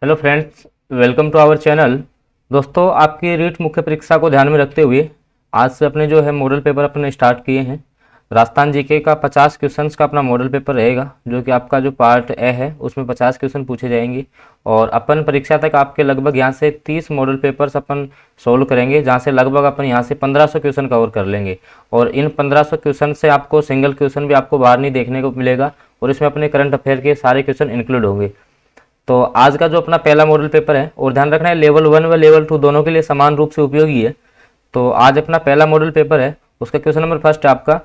Hello friends, welcome to our channel. दोस्तों, आपकी रीट मुख्य परीक्षा को ध्यान में रखते हुए आज से अपने जो है मॉडल पेपर अपने स्टार्ट किए हैं। राजस्थान जीके का 50 क्वेश्चंस का अपना मॉडल पेपर रहेगा, जो कि आपका जो पार्ट ए है उसमें 50 क्वेश्चन पूछे जाएंगे। और अपन परीक्षा तक आपके लगभग यहाँ से 30 मॉडल पेपर्स अपन सोल्व करेंगे, जहाँ से लगभग अपन यहाँ से 1500 क्वेश्चन कवर कर लेंगे। और इन 1500 क्वेश्चन से आपको सिंगल क्वेश्चन भी आपको बाहर नहीं देखने को मिलेगा, और इसमें अपने करंट अफेयर के सारे क्वेश्चन इंक्लूड होंगे। तो आज का जो अपना पहला मॉडल पेपर है, और ध्यान रखना है लेवल 1 व लेवल 2 दोनों के लिए समान रूप से उपयोगी है। तो आज अपना पहला मॉडल पेपर है, उसका क्वेश्चन नंबर फर्स्ट है आपका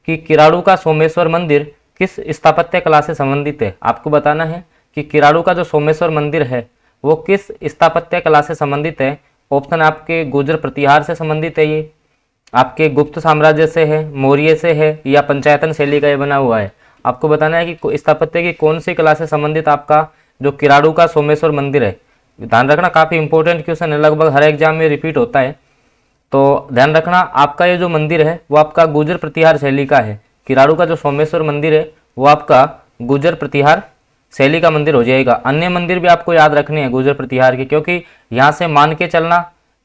कि किराड़ू का सोमेश्वर मंदिर किस स्थापत्य कला से संबंधित है। आपको बताना है कि किराड़ू का जो सोमेश्वर मंदिर है वो किस स्थापत्य कला से संबंधित है। ऑप्शन आपके गुर्जर प्रतिहार से संबंधित है, ये आपके गुप्त साम्राज्य से है, मौर्य से है, या पंचायतन शैली का ये बना हुआ है। आपको बताना है कि स्थापत्य की कौन सी कला से संबंधित आपका जो किराड़ू का सोमेश्वर मंदिर है। ध्यान रखना, काफ़ी इंपॉर्टेंट क्वेश्चन है, लगभग हर एग्जाम में रिपीट होता है। तो ध्यान रखना, आपका ये जो मंदिर है वो आपका गुर्जर प्रतिहार शैली का है। किराड़ू का जो सोमेश्वर मंदिर है वो आपका गुर्जर प्रतिहार शैली का मंदिर हो जाएगा। अन्य मंदिर भी आपको याद रखने हैं गुर्जर प्रतिहार के, क्योंकि यहाँ से मान के चलना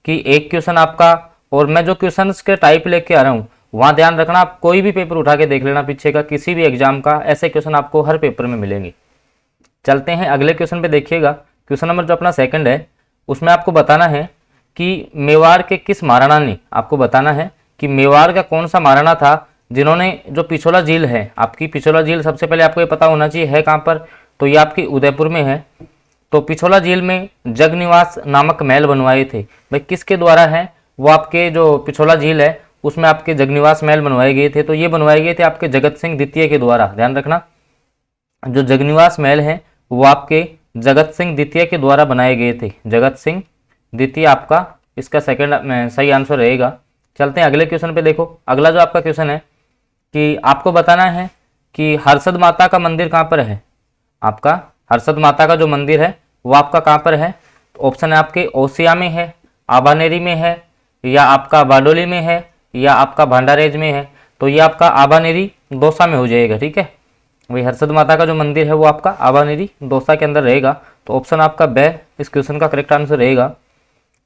कि एक क्वेश्चन आपका, और मैं जो क्वेश्चन के टाइप लेके आ रहा हूँ वहाँ ध्यान रखना, आप कोई भी पेपर उठा के देख लेना पीछे का, किसी भी एग्जाम का ऐसे क्वेश्चन आपको हर पेपर में मिलेंगे। चलते हैं अगले क्वेश्चन पे। देखिएगा, क्वेश्चन नंबर जो अपना सेकंड है उसमें आपको बताना है कि मेवाड़ के किस महाराणा ने, आपको बताना है कि मेवाड़ का कौन सा महाराणा था जिन्होंने जो पिछोला झील है, आपकी पिछोला झील सबसे पहले आपको ये पता होना चाहिए है कहाँ पर, तो ये आपकी उदयपुर में है। तो पिछोला झील में जगनिवास नामक महल बनवाए थे। भाई किसके द्वारा है वो, आपके जो पिछोला झील है उसमें आपके जगनिवास महल बनवाए गए थे। तो ये बनवाए गए थे आपके जगत सिंह द्वितीय के द्वारा। ध्यान रखना, जो जगनिवास महल है वो आपके जगत सिंह द्वितीय के द्वारा बनाए गए थे। जगत सिंह द्वितीय आपका इसका सेकंड सही आंसर रहेगा। चलते हैं अगले क्वेश्चन पे। देखो, अगला जो आपका क्वेश्चन है कि आपको बताना है कि हर्षद माता का मंदिर कहाँ पर है। आपका हर्षद माता का जो मंदिर है वो आपका कहाँ पर है। ऑप्शन है आपके ओसिया में है, आबानेरी में है, या आपका बारडोली में है, या आपका भांडारेज में है। तो ये आपका आबानेरी दौसा में हो जाएगा। ठीक है, वही हर्षद माता का जो मंदिर है वो आपका आबानेरी दौसा के अंदर रहेगा। तो ऑप्शन आपका ब इस क्वेश्चन का करेक्ट आंसर रहेगा।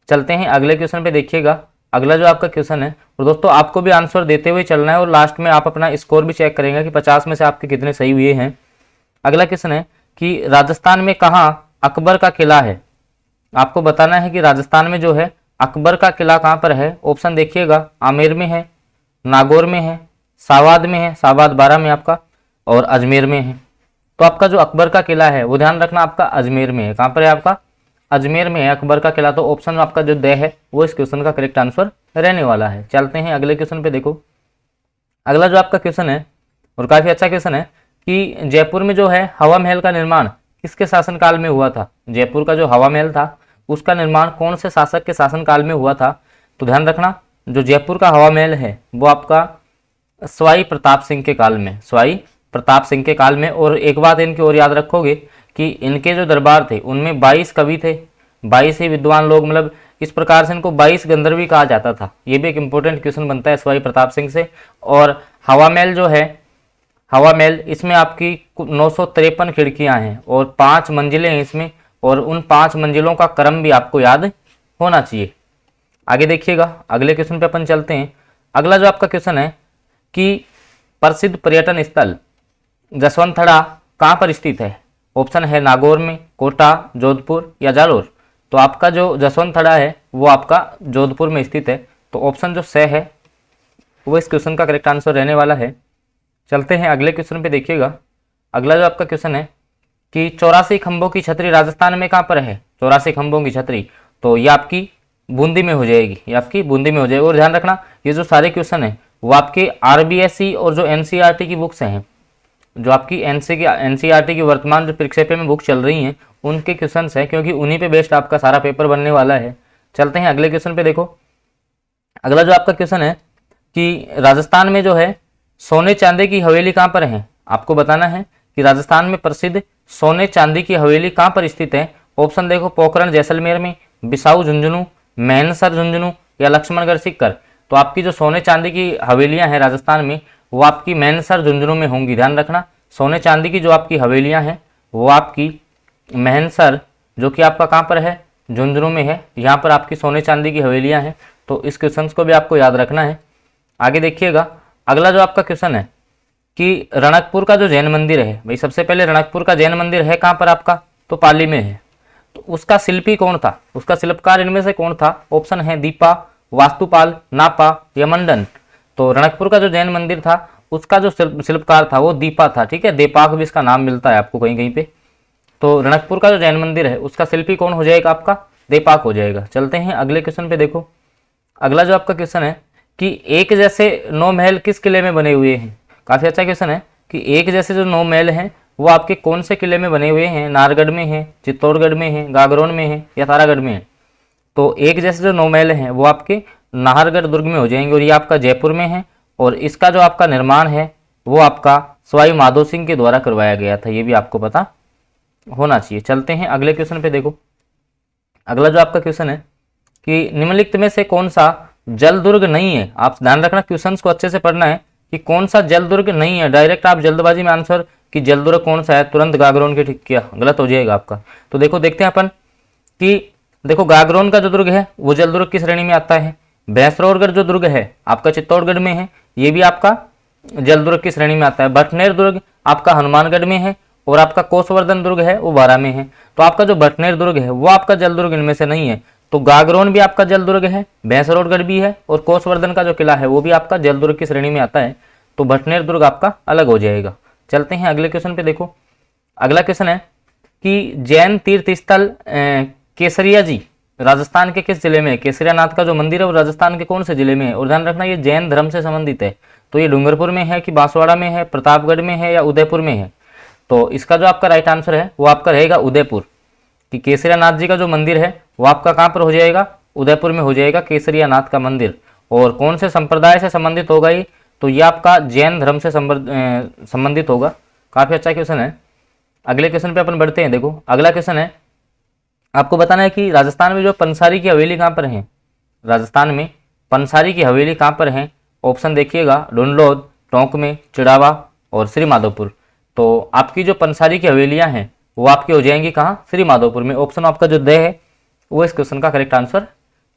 चलते हैं अगले क्वेश्चन पे। देखिएगा, अगला जो आपका क्वेश्चन है, और दोस्तों आपको भी आंसर देते हुए चलना है, और लास्ट में आप अपना स्कोर भी चेक करेंगे कि 50 में से आपके कितने सही हुए हैं। अगला क्वेश्चन है कि राजस्थान में कहाँ अकबर का किला है। आपको बताना है कि राजस्थान में जो है अकबर का किला कहाँ पर है। ऑप्शन देखिएगा, आमेर में है, नागौर में है, सावाद में है, सावाद 12 में आपका, और अजमेर में है। तो आपका जो अकबर का किला है वो ध्यान रखना आपका अजमेर में है। कहाँ पर है आपका, अजमेर में है अकबर का किला। तो ऑप्शन आपका जो द है वो इस क्वेश्चन का करेक्ट आंसर रहने वाला है। चलते हैं अगले क्वेश्चन पे। देखो, अगला जो आपका क्वेश्चन है और काफी अच्छा क्वेश्चन है कि जयपुर में जो है हवा महल का निर्माण किसके शासनकाल में हुआ था। जयपुर का जो हवा महल था उसका निर्माण कौन से शासक के शासनकाल में हुआ था। तो ध्यान रखना, जो जयपुर का हवा महल है वो आपका सवाई प्रताप सिंह के काल में, सवाई प्रताप सिंह के काल में। और एक बात इनकी और याद रखोगे कि इनके जो दरबार थे उनमें 22 कवि थे, 22 ही विद्वान लोग, मतलब इस प्रकार से इनको 22 गंधर्व भी कहा जाता था। ये भी एक इंपॉर्टेंट क्वेश्चन बनता है सवाई प्रताप सिंह से। और हवा महल जो है, हवा महल इसमें आपकी 953 खिड़कियां हैं और 5 मंजिलें हैं इसमें, और उन 5 मंजिलों का क्रम भी आपको याद होना चाहिए। आगे देखिएगा, अगले क्वेश्चन पे अपन चलते हैं। अगला जो आपका क्वेश्चन है कि प्रसिद्ध पर्यटन स्थल जसवंतथड़ा कहाँ पर स्थित है। ऑप्शन है नागौर में, कोटा, जोधपुर, या जालोर। तो आपका जो जसवंतथड़ा है वो आपका जोधपुर में स्थित है। तो ऑप्शन जो स है वो इस क्वेश्चन का करेक्ट आंसर रहने वाला है। चलते हैं अगले क्वेश्चन पे। देखिएगा, अगला जो आपका क्वेश्चन है कि 84 खंभों की छतरी राजस्थान में कहाँ पर है। 84 खंभों की छतरी, तो ये आपकी बूंदी में हो जाएगी, ये आपकी बूंदी में हो जाएगी। और ध्यान रखना, ये जो सारे क्वेश्चन है वो आपके आरबीएसई और जो एनसीईआरटी की बुक्स हैं, जो आपकी एनसीईआरटी की वर्तमान जो परीक्षा में बुक चल रही हैं उनके क्वेश्चन है, क्योंकि उन्हीं पे बेस्ड आपका सारा पेपर बनने वाला है। चलते हैं अगले क्वेश्चन पे। देखो, अगला जो आपका क्वेश्चन है कि राजस्थान में जो है सोने चांदी की हवेली कहाँ पर है। आपको बताना है कि राजस्थान में प्रसिद्ध सोने चांदी की हवेली कहाँ पर स्थित है। ऑप्शन देखो, पोखरण जैसलमेर में, बिसाऊ झुंझुनू, मैनसर झुंझुनू, या लक्ष्मणगढ़ सीकर। तो आपकी जो सोने चांदी की हवेलियां हैं राजस्थान में वो आपकी मैनसर झुंझुनू में होंगी। ध्यान रखना, सोने चांदी की जो आपकी हवेलियां हैं वो आपकी मैनसर जो कि आपका कहाँ पर है, झुंझुनू में है। यहाँ पर आपकी सोने चांदी की हवेलियाँ हैं। तो इस क्वेश्चन को भी आपको याद रखना है। आगे देखिएगा, अगला जो आपका क्वेश्चन है कि रणकपुर का जो जैन मंदिर है, भाई सबसे पहले रणकपुर का जैन मंदिर है कहाँ पर आपका, तो पाली में है। तो उसका शिल्पी कौन था, उसका शिल्पकार इनमें से कौन था? ऑप्शन है दीपा, वास्तुपाल, नापा या मंडन। तो रणकपुर का जो जैन मंदिर था उसका जो शिल्पकार था वो दीपा था, ठीक है। देपाक भी इसका नाम मिलता है आपको कहीं कहीं पे। तो रणकपुर का जो जैन मंदिर है उसका शिल्पी कौन हो जाएगा आपका, देपाक हो जाएगा। चलते हैं अगले क्वेश्चन पे। देखो अगला जो आपका क्वेश्चन है कि एक जैसे 9 महल किस किले में बने हुए हैं। काफी अच्छा क्वेश्चन है कि एक जैसे जो 9 महल हैं वो आपके कौन से किले में बने हुए हैं, नाहरगढ़ में है, चित्तौड़गढ़ में है, गागरोन में है या तारागढ़ में है। तो एक जैसे जो 9 महल हैं वो आपके नाहरगढ़ दुर्ग में हो जाएंगे और ये आपका जयपुर में है। और इसका जो आपका निर्माण है वो आपका सवाई माधो सिंह के द्वारा करवाया गया था, ये भी आपको पता होना चाहिए। चलते हैं अगले क्वेश्चन पे। देखो अगला जो आपका क्वेश्चन है कि निम्नलिखित में से कौन सा जल दुर्ग नहीं है। आप ध्यान रखना, क्वेश्चंस को अच्छे से पढ़ना है कि कौन सा जल दुर्ग नहीं है। डायरेक्ट आप जल्दबाजी में आंसर कि जल दुर्ग कौन सा है, तुरंत गागरोन के ठीक किया, गलत हो जाएगा आपका। तो देखो देखते हैं अपन कि देखो गागरोन का जो दुर्ग है वो जल दुर्ग की श्रेणी में आता है। भैंसरौरगढ़ जो दुर्ग है आपका चित्तौड़गढ़ में है, ये भी आपका जल दुर्ग की श्रेणी में आता है। भटनेर दुर्ग आपका हनुमानगढ़ में है और आपका कोसवर्धन दुर्ग है वो बारा में है। तो आपका जो भटनेर दुर्ग है वो आपका जल दुर्ग इनमें से नहीं है। तो गागरोन भी आपका जल दुर्ग है, भैंसरौरगढ़ भी है और कोसवर्धन का जो किला है वो भी आपका जल दुर्ग की श्रेणी में आता है। तो भटनेर दुर्ग आपका अलग हो जाएगा। चलते हैं अगले क्वेश्चन पे। देखो अगला क्वेश्चन है कि जैन तीर्थ स्थल केसरिया जी राजस्थान के किस जिले में है। केसरिया नाथ का जो मंदिर है वो राजस्थान के कौन से जिले में है। और ध्यान रखना ये जैन धर्म से संबंधित है। तो ये डूंगरपुर में है कि बांसवाड़ा में है, प्रतापगढ़ में है या उदयपुर में है। तो इसका जो आपका राइट आंसर है वो आपका रहेगा उदयपुर, कि केसरिया नाथ जी का जो मंदिर है वो आपका कहाँ पर हो जाएगा, उदयपुर में हो जाएगा केसरिया नाथ का मंदिर। और कौन से संप्रदाय से संबंधित होगा ये, तो ये आपका जैन धर्म से संबंधित होगा। काफी अच्छा क्वेश्चन है। अगले क्वेश्चन पे अपन बढ़ते हैं। देखो अगला क्वेश्चन है, आपको बताना है कि राजस्थान में जो पंसारी की हवेली कहाँ पर है। राजस्थान में पंसारी की हवेली कहाँ पर है। ऑप्शन देखिएगा, ढूंढलोद, टोंक में, चिड़ावा और श्री माधोपुर। तो आपकी जो पंसारी की हवेलियां हैं वो आपकी हो जाएंगी कहाँ, श्री माधोपुर में। ऑप्शन आपका जो द है वो इस क्वेश्चन का करेक्ट आंसर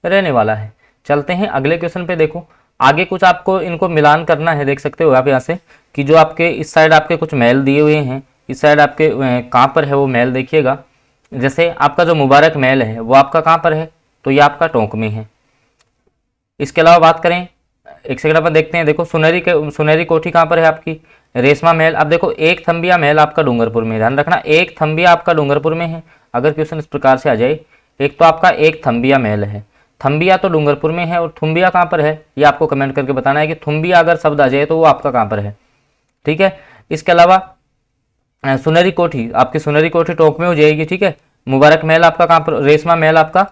रहने वाला है। चलते हैं अगले क्वेश्चन पे। देखो आगे कुछ आपको इनको मिलान करना है। देख सकते हो आप यहाँ से कि जो आपके इस साइड आपके कुछ महल दिए हुए हैं, इस साइड आपके कहाँ पर है वो महल देखिएगा। जैसे आपका जो मुबारक महल है वो आपका कहाँ पर है, तो ये आपका टोंक में है। इसके अलावा बात करें, एक सेकंड अपन देखते हैं। देखो सुनहरी कोठी कहाँ पर है आपकी, रेशमा महल। अब देखो एक थम्बिया महल आपका डूंगरपुर में। ध्यान रखना एक थम्बिया आपका डूंगरपुर में है। अगर क्वेश्चन इस प्रकार से आ जाए, एक तो आपका एक थम्बिया महल है, थम्बिया तो डूंगरपुर में है, और थुम्बिया कहाँ पर है ये आपको कमेंट करके बताना है कि थुम्बिया अगर शब्द आ जाए तो वो आपका कहाँ पर है, ठीक है। इसके अलावा सुनहरी कोठी, आपकी सुनहरी कोठी टोंक में हो जाएगी, ठीक है। मुबारक महल आपका कहाँ पर, रेशमा महल आपका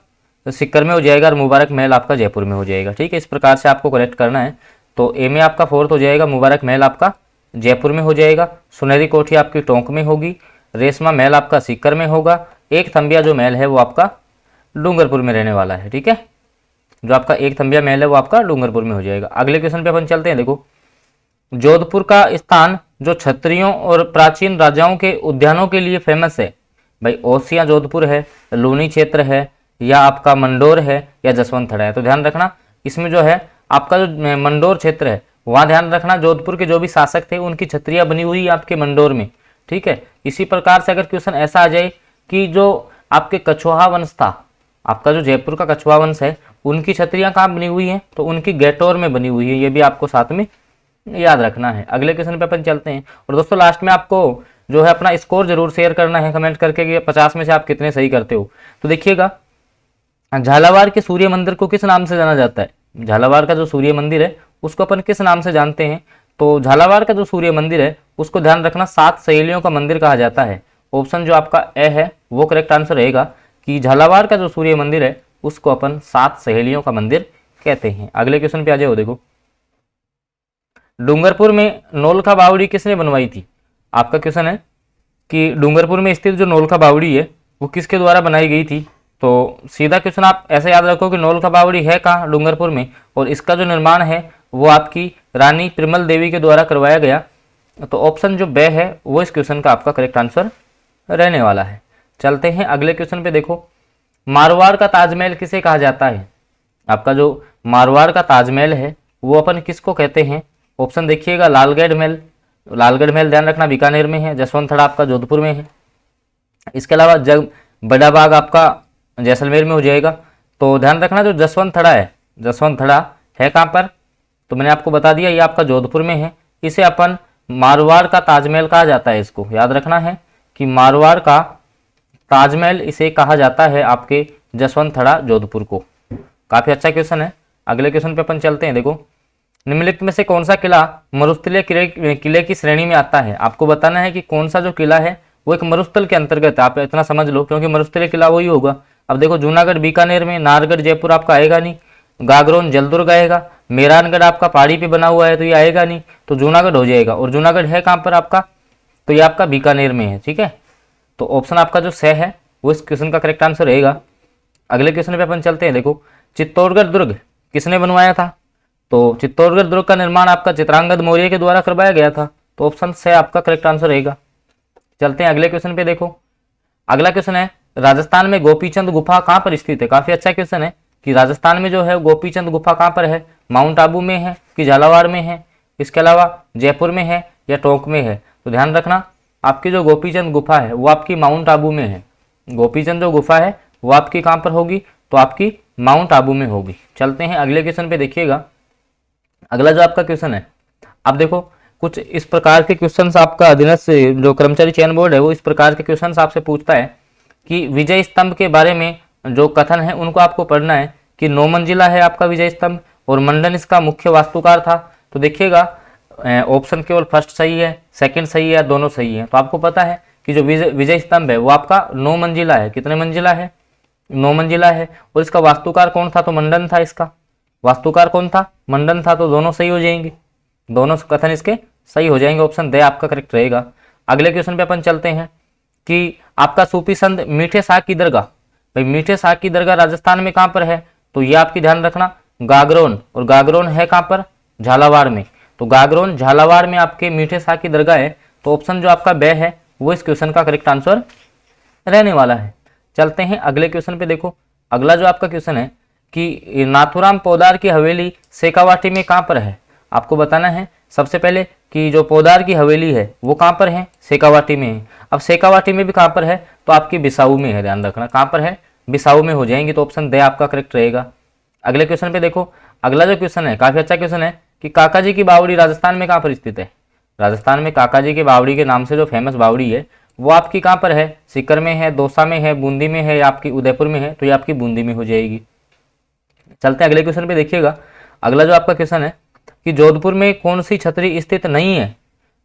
सिक्कर में हो जाएगा और मुबारक महल आपका जयपुर में हो जाएगा, ठीक है। इस प्रकार से आपको करेक्ट करना है। तो ए में आपका 4th हो जाएगा, मुबारक महल आपका जयपुर में हो जाएगा, सुनहरी कोठी आपकी टोंक में होगी, रेशमा महल आपका सीकर में होगा, एक थम्बिया जो महल है वो आपका डूंगरपुर में रहने वाला है, ठीक है। जो आपका एक थम्बिया महल है वो आपका डूंगरपुर में हो जाएगा। अगले क्वेश्चन पे अपन चलते हैं। देखो जोधपुर का स्थान जो क्षत्रियों और प्राचीन राजाओं के उद्यानों के लिए फेमस है, भाई ओसियां जोधपुर है, लूनी क्षेत्र है, या आपका मंडोर है, या जसवंतथड़ा है। तो ध्यान रखना इसमें जो है आपका जो मंडोर क्षेत्र है वहाँ ध्यान रखना जोधपुर के जो भी शासक थे उनकी छत्रियाँ बनी हुई आपके मंडोर में, ठीक है। इसी प्रकार से अगर क्वेश्चन ऐसा आ जाए कि जो आपके कछवाहा वंश था, आपका जो जयपुर का कछवाहा वंश है उनकी छत्रियाँ कहाँ बनी हुई हैं, तो उनकी गैटोर में बनी हुई है। ये भी आपको साथ में याद रखना है। अगले क्वेश्चन पे अपन चलते हैं। और दोस्तों लास्ट में आपको जो है अपना स्कोर जरूर शेयर करना है कमेंट करके कि 50 में से आप कितने सही करते हो। तो देखिएगा झालावाड़ के सूर्य मंदिर को किस नाम से जाना जाता है। झालावाड़ का जो सूर्य मंदिर है उसको अपन किस नाम से जानते हैं, तो झालावाड़ का जो सूर्य मंदिर है उसको ध्यान रखना 7 सहेलियों का मंदिर कहा जाता है। ऑप्शन जो आपका ए है वो करेक्ट आंसर रहेगा कि झालावाड़ का जो सूर्य मंदिर है उसको अपन 7 सहेलियों का मंदिर कहते हैं। अगले क्वेश्चन पे आ जाओ। देखो डूंगरपुर में नौलखा बावड़ी किसने बनवाई थी। आपका क्वेश्चन है कि डूंगरपुर में स्थित जो नौलखा बावड़ी है वो किसके द्वारा बनाई गई थी। तो सीधा क्वेश्चन आप ऐसे याद रखो कि नौलखा बावड़ी है कहाँ, डूंगरपुर में, और इसका जो निर्माण है वो आपकी रानी प्रिमल देवी के द्वारा करवाया गया। तो ऑप्शन जो बे है वो इस क्वेश्चन का आपका करेक्ट आंसर रहने वाला है। चलते हैं अगले क्वेश्चन पे। देखो मारवाड़ का ताजमहल किसे कहा जाता है? आपका जो मारवाड़ का ताजमहल है वो अपन किसको कहते हैं? ऑप्शन देखिएगा, लालगढ़ महल। लालगढ़ महल ध्यान रखना बीकानेर में है, जसवंत थड़ा आपका जोधपुर में है। इसके अलावा जग बड़ा बाग आपका जैसलमेर में हो जाएगा। तो ध्यान रखना जो जसवंत थड़ा है, जसवंत थड़ा है कहाँ पर? तो मैंने आपको बता दिया ये आपका जोधपुर में है। इसे अपन मारवाड़ का ताजमहल कहा जाता है। इसको याद रखना है कि मारवाड़ का ताजमहल इसे कहा जाता है आपके जसवंत थड़ा जोधपुर को। काफी अच्छा क्वेश्चन है। अगले क्वेश्चन पे अपन चलते हैं। देखो निम्नलिखित में से कौन सा किला मरुस्थलीय किले की श्रेणी में आता है? आपको बताना है कि कौन सा जो किला है वो एक मरुस्थल के अंतर्गत है। आप इतना समझ लो, क्योंकि मरुस्थलीय किला वही होगा। अब देखो जूनागढ़ बीकानेर में, नाहरगढ़ जयपुर आपका आएगा नहीं, गागरोन जलदुर्ग आएगा, मेहरानगढ़ आपका पहाड़ी पे बना हुआ है तो ये आएगा नहीं, तो जूनागढ़ हो जाएगा। और जूनागढ़ है कहाँ पर आपका? तो ये आपका बीकानेर में है। ठीक है, तो ऑप्शन आपका जो सह है वो इस क्वेश्चन का करेक्ट आंसर रहेगा। अगले क्वेश्चन पे अपन चलते हैं। देखो चित्तौड़गढ़ दुर्ग किसने बनवाया था? तो चित्तौड़गढ़ दुर्ग का निर्माण आपका चित्रांगद मौर्य के द्वारा करवाया गया था। तो ऑप्शन से आपका करेक्ट आंसर रहेगा। चलते हैं अगले क्वेश्चन पे। देखो अगला क्वेश्चन है राजस्थान में गोपीचंद गुफा कहाँ पर स्थित है? काफी अच्छा क्वेश्चन है कि राजस्थान में जो है गोपीचंद गुफा कहाँ पर है? माउंट आबू में है कि झालावाड़ में है? इसके अलावा जयपुर में है या टोंक में है? तो ध्यान रखना आपकी जो गोपीचंद गुफा है वो आपकी माउंट आबू में है। गोपीचंद जो गुफा है वो आपकी कहाँ पर होगी? तो आपकी माउंट आबू में होगी। चलते हैं अगले क्वेश्चन पे। देखिएगा अगला जो आपका क्वेश्चन है, अब देखो कुछ इस प्रकार के क्वेश्चंस आपका अधीनस्थ जो कर्मचारी चयन बोर्ड है वो इस प्रकार के क्वेश्चंस आपसे पूछता है कि विजय स्तंभ के बारे में जो कथन है उनको आपको पढ़ना है कि 9 मंजिला है आपका विजय स्तंभ और मंडन इसका मुख्य वास्तुकार था। तो देखिएगा ऑप्शन केवल फर्स्ट सही है, सेकंड सही है, दोनों सही है। तो आपको पता है कि जो विजय स्तंभ है वो आपका 9 मंजिला है। कितने मंजिला है? 9 मंजिला है। और इसका वास्तुकार कौन था? तो मंडन था। इसका वास्तुकार कौन था? मंडन था। तो दोनों सही हो जाएंगे, दोनों कथन इसके सही हो जाएंगे। ऑप्शन दे आपका करेक्ट रहेगा। अगले क्वेश्चन पे अपन चलते हैं कि आपका सूफी संत मीठे साग की दरगाह, भाई मीठे साग की दरगाह राजस्थान में कहाँ पर है? तो ये आपकी ध्यान रखना गागरोन, और गागरोन है कहाँ पर? झालावाड़ में। तो गागरोन झालावाड़ में आपके मीठे साग की दरगाह है। तो ऑप्शन जो आपका बे है वो इस क्वेश्चन का करेक्ट आंसर रहने वाला है। चलते हैं अगले क्वेश्चन पे। देखो अगला जो आपका क्वेश्चन है कि नाथुराम पोदार की हवेली शेखावाटी में कहाँ पर है? आपको बताना है सबसे पहले कि जो पोदार की हवेली है वो कहाँ पर है? शेखावाटी में है। अब शेखावाटी में भी कहाँ पर है? तो आपकी बिसाऊ में है। ध्यान रखना कहाँ पर है? बिसाऊ में हो जाएंगी। तो ऑप्शन दे आपका करेक्ट रहेगा। अगले क्वेश्चन पे देखो अगला जो क्वेश्चन है काफी अच्छा क्वेश्चन है कि काका जी की बावड़ी राजस्थान में कहाँ पर स्थित है? राजस्थान में काका जी की बावड़ी के नाम से जो फेमस बावड़ी है वो आपकी कहाँ पर है? सीकर में है, दौसा में है, बूंदी में है या आपकी उदयपुर में है? तो ये आपकी बूंदी में हो जाएगी। चलते हैं अगले क्वेश्चन पे। देखिएगा अगला जो आपका क्वेश्चन है कि जोधपुर में कौन सी छतरी स्थित नहीं है?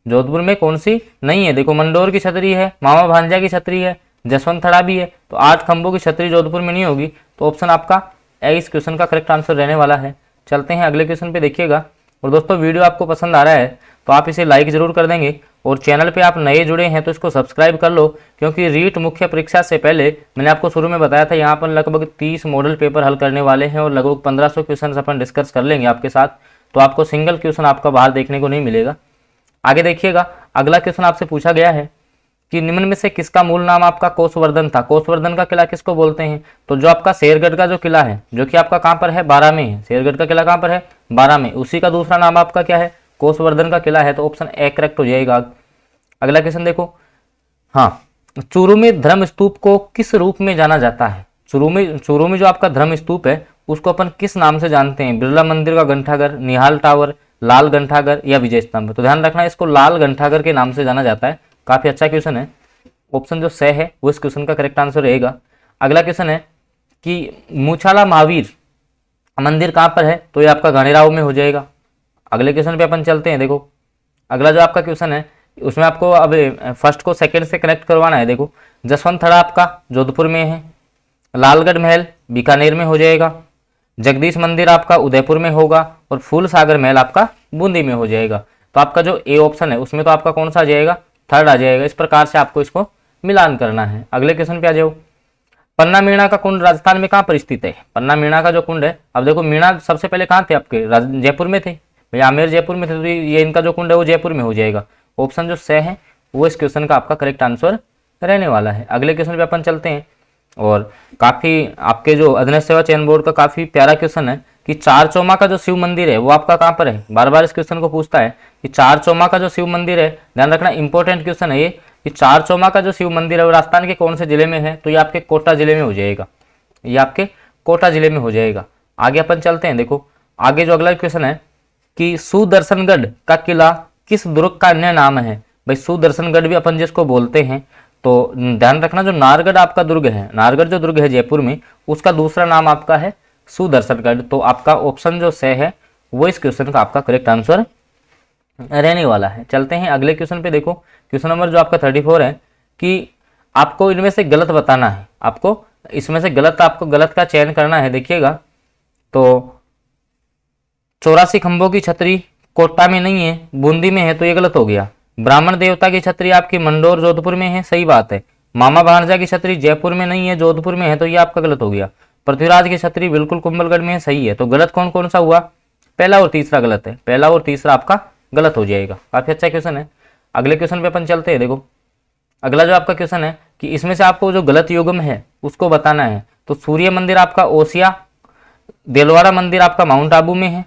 जोधपुर में कौन सी नहीं है? देखो मंडोर की छतरी है, मामा भांजा की छतरी है, जसवंत थड़ा भी है। तो 8 खंभों की छतरी जोधपुर में नहीं होगी। तो ऑप्शन आपका ए इस क्वेश्चन का करेक्ट आंसर रहने वाला है। चलते हैं अगले क्वेश्चन पे। देखिएगा और दोस्तों वीडियो आपको पसंद आ रहा है तो आप इसे लाइक जरूर कर देंगे, और चैनल पे आप नए जुड़े हैं तो इसको सब्सक्राइब कर लो, क्योंकि रीट मुख्य परीक्षा से पहले मैंने आपको शुरू में बताया था यहाँ पर लगभग 30 मॉडल पेपर हल करने वाले हैं और लगभग 1500 क्वेश्चन अपन डिस्कस कर लेंगे आपके साथ। तो आपको सिंगल क्वेश्चन आपका बाहर देखने को नहीं मिलेगा। आगे देखिएगा अगला क्वेश्चन आपसे पूछा गया है कि निम्न में से किसका मूल नाम आपका कोसवर्धन था? कोसवर्धन का किला किसको बोलते हैं? तो जो आपका शेरगढ़ का जो किला है जो कि आपका कहाँ पर है? 12 में है। शेरगढ़ का किला कहाँ पर है? 12 में। उसी का दूसरा नाम आपका क्या है? कोसवर्धन का किला है। तो ऑप्शन ए करेक्ट हो जाएगा। अगला क्वेश्चन देखो, हाँ चूरू में धर्म स्तूप को किस रूप में जाना जाता है? चूरू में जो आपका धर्म स्तूप है उसको अपन किस नाम से जानते हैं? बिरला मंदिर का घंटाघर, निहाल टावर, लाल घंटाघर या विजय स्तंभ? तो ध्यान रखना इसको लाल घंटाघर के नाम से जाना जाता है। काफी अच्छा क्वेश्चन है। ऑप्शन जो सही है वो इस क्वेश्चन का करेक्ट आंसर रहेगा। अगला क्वेश्चन है कि मूछाला महावीर मंदिर कहाँ पर है? तो ये आपका गानेराव में हो जाएगा। अगले क्वेश्चन पे अपन चलते हैं। देखो अगला जो आपका क्वेश्चन है उसमें आपको अब फर्स्ट को सेकंड से कनेक्ट करवाना है। देखो जसवंत थड़ा आपका जोधपुर में है, लालगढ़ महल बीकानेर में हो जाएगा, जगदीश मंदिर आपका उदयपुर में होगा और फूल सागर महल आपका बूंदी में हो जाएगा। तो आपका जो ए ऑप्शन है उसमें तो आपका कौन सा आ जाएगा? थर्ड आ जाएगा। इस प्रकार से आपको इसको मिलान करना है। अगले क्वेश्चन पे आ जाओ। पन्ना मीणा का कुंड राजस्थान में कहाँ पर स्थित है? पन्ना मीणा का जो कुंड है, अब देखो मीणा सबसे पहले कहाँ थे आपके? जयपुर में थे भैया, आमेर जयपुर में थे। तो ये इनका जो कुंड है वो जयपुर में हो जाएगा। ऑप्शन जो सही है वो इस क्वेश्चन का आपका करेक्ट आंसर रहने वाला है। अगले क्वेश्चन पे अपन चलते हैं और काफ़ी आपके जो अधीनस्थ सेवा चयन बोर्ड का काफ़ी प्यारा क्वेश्चन है कि चारचौमा का जो शिव मंदिर है वो आपका कहाँ पर है। बार बार इस क्वेश्चन को पूछता है कि चारचौमा का जो शिव मंदिर है, ध्यान रखना इंपॉर्टेंट क्वेश्चन है ये, कि चारचौमा का जो शिव मंदिर है वो राजस्थान के कौन से जिले में है, तो ये आपके कोटा जिले में हो जाएगा, ये आपके कोटा जिले में हो जाएगा। आगे अपन चलते हैं, देखो आगे जो अगला क्वेश्चन है कि सुदर्शनगढ़ का किला किस दुर्ग का अन्य नाम है। भाई सुदर्शनगढ़ भी अपन जिसको बोलते हैं, तो ध्यान रखना जो नाहरगढ़ आपका दुर्ग है, नाहरगढ़ जो दुर्ग है जयपुर में, उसका दूसरा नाम आपका है सुदर्शनगढ़। तो आपका ऑप्शन जो से है वो इस क्वेश्चन का आपका करेक्ट आंसर रहने वाला है। चलते हैं अगले क्वेश्चन पे, देखो क्वेश्चन नंबर जो आपका 34 है कि आपको इनमें से गलत बताना है, आपको इसमें से आपको गलत का चयन करना है। देखिएगा तो 84 खंभों की छतरी कोटा में नहीं है, बूंदी में है, तो ये गलत हो गया। ब्राह्मण देवता की छतरी आपकी मंडोर जोधपुर में है, सही बात है। मामा भांजा की छतरी जयपुर में नहीं है, जोधपुर में है, तो ये आपका गलत हो गया। पृथ्वीराज की छतरी बिल्कुल कुंभलगढ़ में है, सही है। तो गलत कौन कौन सा हुआ, पहला और तीसरा गलत है, पहला और तीसरा आपका गलत हो जाएगा। काफी अच्छा क्वेश्चन है। अगले क्वेश्चन पे अपन चलते हैं, देखो अगला जो आपका क्वेश्चन है कि इसमें से आपको जो गलत युग्म है उसको बताना है। तो सूर्य मंदिर आपका ओसिया, देलवाड़ा मंदिर आपका माउंट आबू में है,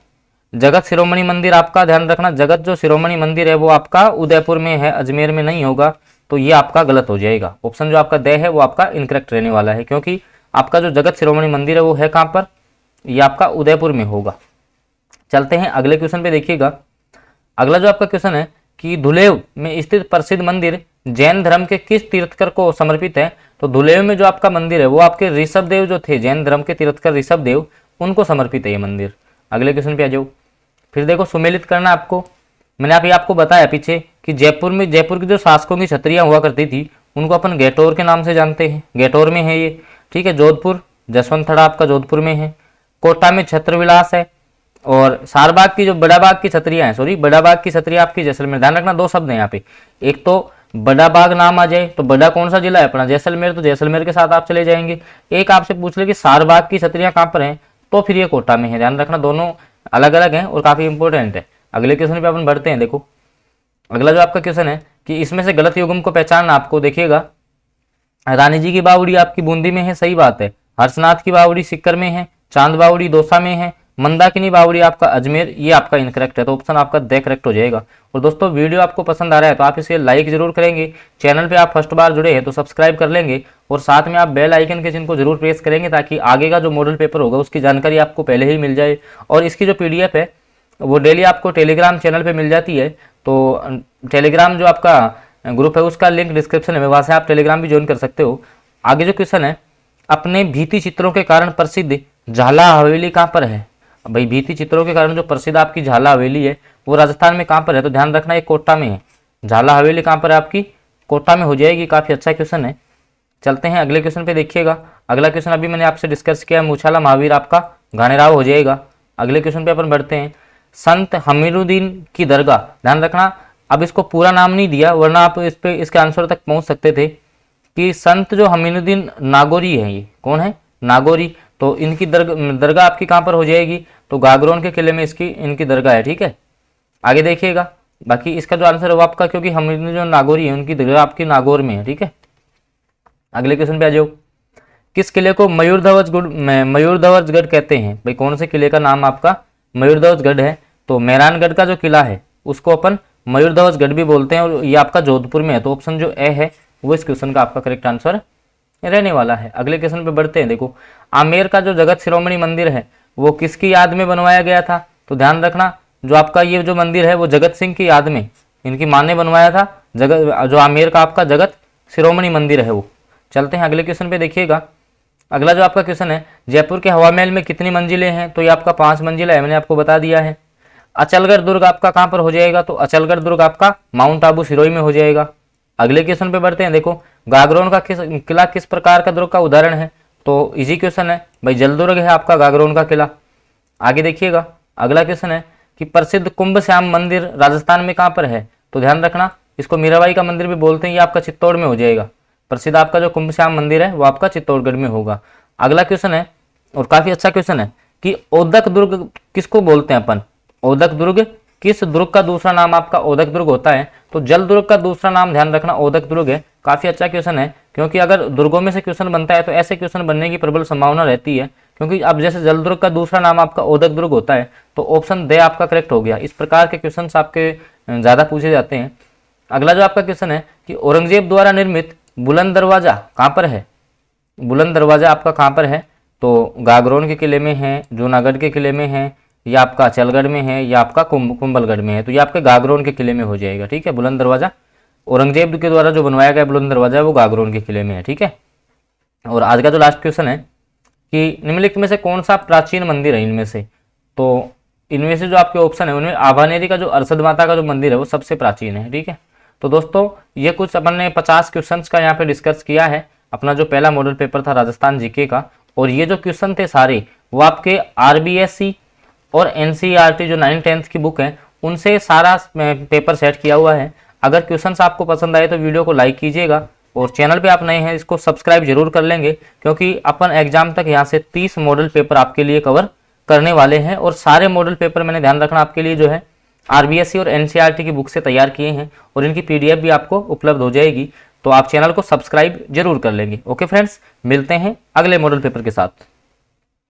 जगत शिरोमणि मंदिर आपका, ध्यान रखना जगत जो शिरोमणि मंदिर है वो आपका उदयपुर में है, अजमेर में नहीं होगा, तो ये आपका गलत हो जाएगा। ऑप्शन जो आपका दे है वो आपका इनकरेक्ट रहने वाला है, क्योंकि आपका जो जगत शिरोमणि मंदिर है वो है कहाँ पर, ये आपका उदयपुर में होगा। चलते हैं अगले क्वेश्चन पे, देखिएगा अगला जो आपका क्वेश्चन है कि धुलेव में स्थित प्रसिद्ध मंदिर जैन धर्म के किस तीर्थकर को समर्पित है। तो धुलेव में जो आपका मंदिर है वो आपके ऋषभ देव जो थे, जैन धर्म के तीर्थकर ऋषभ देव, उनको समर्पित है ये मंदिर। अगले क्वेश्चन पे आ जाओ। फिर देखो सुमेलित करना आपको, मैंने आपको बताया पीछे कि जयपुर की जो शासकों की छतरियां हुआ करती थी उनको अपन गेटोर के नाम से जानते हैं, गेटोर में है ये, ठीक है। जोधपुर जसवंत आपका जोधपुर में है, कोटा में छत्रविलास है, और सारबाग की जो बड़ा बाग की छतरियां हैं, सॉरी बड़ा बाग की छतरियां आपकी जैसलमेर। ध्यान रखना दो शब्द हैं यहाँ पे, एक तो बड़ा बाग नाम आ जाए तो बड़ा कौन सा जिला है अपना, जैसलमेर, तो जैसलमेर के साथ आप चले जाएंगे। एक आपसे पूछ ले कि सारबाग की छतरियां कहाँ पर हैं, तो फिर ये कोटा में है। ध्यान रखना दोनों अलग अलग हैं और काफी इंपॉर्टेंट है। अगले क्वेश्चन पे अपन बढ़ते हैं, देखो अगला जो आपका क्वेश्चन है कि इसमें से गलत युग्म को पहचानना आपको। देखिएगा रानी जी की बावड़ी आपकी बूंदी में है, सही बात है। हर्षनाथ की बावड़ी सिक्कर में है, चांद बावड़ी दौसा में है, मंदाकिनी बावड़ी आपका अजमेर, ये आपका इनकरेक्ट है, तो ऑप्शन आपका द करेक्ट हो जाएगा। और दोस्तों वीडियो आपको पसंद आ रहा है तो आप इसे लाइक जरूर करेंगे, चैनल पे आप फर्स्ट बार जुड़े हैं तो सब्सक्राइब कर लेंगे, और साथ में आप बेल आइकन के चिन्ह को जरूर प्रेस करेंगे ताकि आगे का जो मॉडल पेपर होगा उसकी जानकारी आपको पहले ही मिल जाए। और इसकी जो PDF है वो डेली आपको टेलीग्राम चैनल पर मिल जाती है, तो टेलीग्राम जो आपका ग्रुप है उसका लिंक डिस्क्रिप्शन में, वहाँ से आप टेलीग्राम भी ज्वाइन कर सकते हो। आगे जो क्वेश्चन है, अपने भित्ति चित्रों के कारण प्रसिद्ध झाला हवेली कहाँ पर है। भाई भित्ति चित्रों के कारण जो प्रसिद्ध आपकी झाला हवेली है वो राजस्थान में कहाँ पर है, तो ध्यान रखना ये कोटा में है। झाला हवेली कहाँ पर है आपकी, कोटा में हो जाएगी। काफी अच्छा क्वेश्चन है। चलते हैं अगले क्वेश्चन पे, देखिएगा अगला क्वेश्चन अभी मैंने आपसे डिस्कस किया, मूछाला महावीर आपका घानेराव हो जाएगा। अगले क्वेश्चन पे अपन बढ़ते हैं, संत हमीरुद्दीन की दरगाह, ध्यान रखना अब इसको पूरा नाम नहीं दिया वरना आप इस पे इसके आंसर तक पहुंच सकते थे कि संत जो हमीरुद्दीन नागौरी है, ये कौन है, नागौरी, तो इनकी दरगाह आपकी कहाँ पर हो जाएगी, तो गागरोन के किले में इनकी दरगाह है, ठीक है। आगे देखिएगा बाकी इसका जो आंसर है वो आपका, क्योंकि हमीरुद्दीन जो नागौरी है उनकी दरगाह आपकी नागौर में है, ठीक है। अगले क्वेश्चन पे आ जाओ, किस किले को मयूरध्वजगढ़ कहते हैं। भाई कौन से किले का नाम आपका मयूरध्वजगढ़ है, तो मेहरानगढ़ का जो किला है उसको अपन मयूरध्वजगढ़ भी बोलते हैं, और ये आपका जोधपुर में है, तो ऑप्शन जो ए है वो इस क्वेश्चन का आपका करेक्ट आंसर रहने वाला है। अगले क्वेश्चन पे बढ़ते हैं, देखो आमेर का जो जगत शिरोमणि मंदिर है वो किसकी याद में बनवाया गया था, तो ध्यान रखना जो आपका ये जो मंदिर है वो जगत सिंह की याद में इनकी मां ने बनवाया था, जो आमेर का आपका जगत शिरोमणि मंदिर है वो। चलते हैं अगले क्वेश्चन पे, देखिएगा अगला जो आपका क्वेश्चन है, जयपुर के हवा महल में कितनी मंजिलें हैं, तो ये आपका 5 मंजिला है, मैंने आपको बता दिया है। अचलगढ़ दुर्ग आपका कहाँ पर हो जाएगा, तो अचलगढ़ दुर्ग आपका माउंट आबू सिरोही में हो जाएगा। अगले क्वेश्चन पे बढ़ते हैं, देखो गागरोन का किला किस प्रकार का दुर्ग का उदाहरण है, तो इजी क्वेश्चन है भाई, जल दुर्ग है आपका गागरोन का किला। आगे देखिएगा अगला क्वेश्चन है कि प्रसिद्ध कुंभ श्याम मंदिर राजस्थान में कहाँ पर है, तो ध्यान रखना इसको मीराबाई का मंदिर भी बोलते हैं, ये आपका चित्तौड़ में हो जाएगा। प्रसिद्ध आपका जो कुंभ श्याम मंदिर है वो आपका चित्तौड़गढ़ में होगा। अगला क्वेश्चन है और काफी अच्छा क्वेश्चन है कि ओदक दुर्ग किसको बोलते हैं अपन, ओदक दुर्ग किस दुर्ग का दूसरा नाम आपका ओदक दुर्ग होता है, तो जल दुर्ग का दूसरा नाम ध्यान रखना ओदक दुर्ग है। काफ़ी अच्छा क्वेश्चन है, क्योंकि अगर दुर्गों में से क्वेश्चन बनता है तो ऐसे क्वेश्चन बनने की प्रबल संभावना रहती है। क्योंकि अब जैसे जलदुर्ग का दूसरा नाम आपका ओदक दुर्ग होता है, तो ऑप्शन दे आपका करेक्ट हो गया। इस प्रकार के क्वेश्चन आपके ज़्यादा पूछे जाते हैं। अगला जो आपका क्वेश्चन है कि औरंगजेब द्वारा निर्मित बुलंद दरवाजा कहाँ पर है। बुलंद दरवाजा आपका कहाँ पर है, तो गागरोन के किले में है, जूनागढ़ के किले में है, या आपका चलगढ़ में है, या आपका कुंभलगढ़ में है। तो ये आपके गागरोन के किले में हो जाएगा। ठीक है, बुलंद दरवाजा औरंगजेब के द्वारा जो बनवाया गया बुलंद दरवाजा वो गागरोन के किले में है। ठीक है, और आज का जो लास्ट क्वेश्चन है कि निम्नलिखित में से कौन सा प्राचीन मंदिर है इनमें से। तो इनमें से जो आपके ऑप्शन है उनमें आभानेरी का जो अरसद माता का जो मंदिर है वो सबसे प्राचीन है। ठीक है, तो दोस्तों ये कुछ अपन ने 50 क्वेश्चंस का यहाँ पे डिस्कस किया है। अपना जो पहला मॉडल पेपर था राजस्थान जीके का, और ये जो क्वेश्चन थे सारे वो आपके RBSC और NCERT जो 9th-10th की बुक है उनसे सारा पेपर सेट किया हुआ है। अगर क्वेश्चंस आपको पसंद आए तो वीडियो को लाइक कीजिएगा, और चैनल पे आप नए हैं इसको सब्सक्राइब जरूर कर लेंगे, क्योंकि अपन एग्जाम तक यहाँ से 30 मॉडल पेपर आपके लिए कवर करने वाले हैं। और सारे मॉडल पेपर मैंने ध्यान रखना आपके लिए जो है RBSC और NCERT की बुक से तैयार किए हैं, और इनकी PDF भी आपको उपलब्ध हो जाएगी। तो आप चैनल को सब्सक्राइब जरूर कर लेंगे। ओके फ्रेंड्स, मिलते हैं अगले मॉडल पेपर के साथ।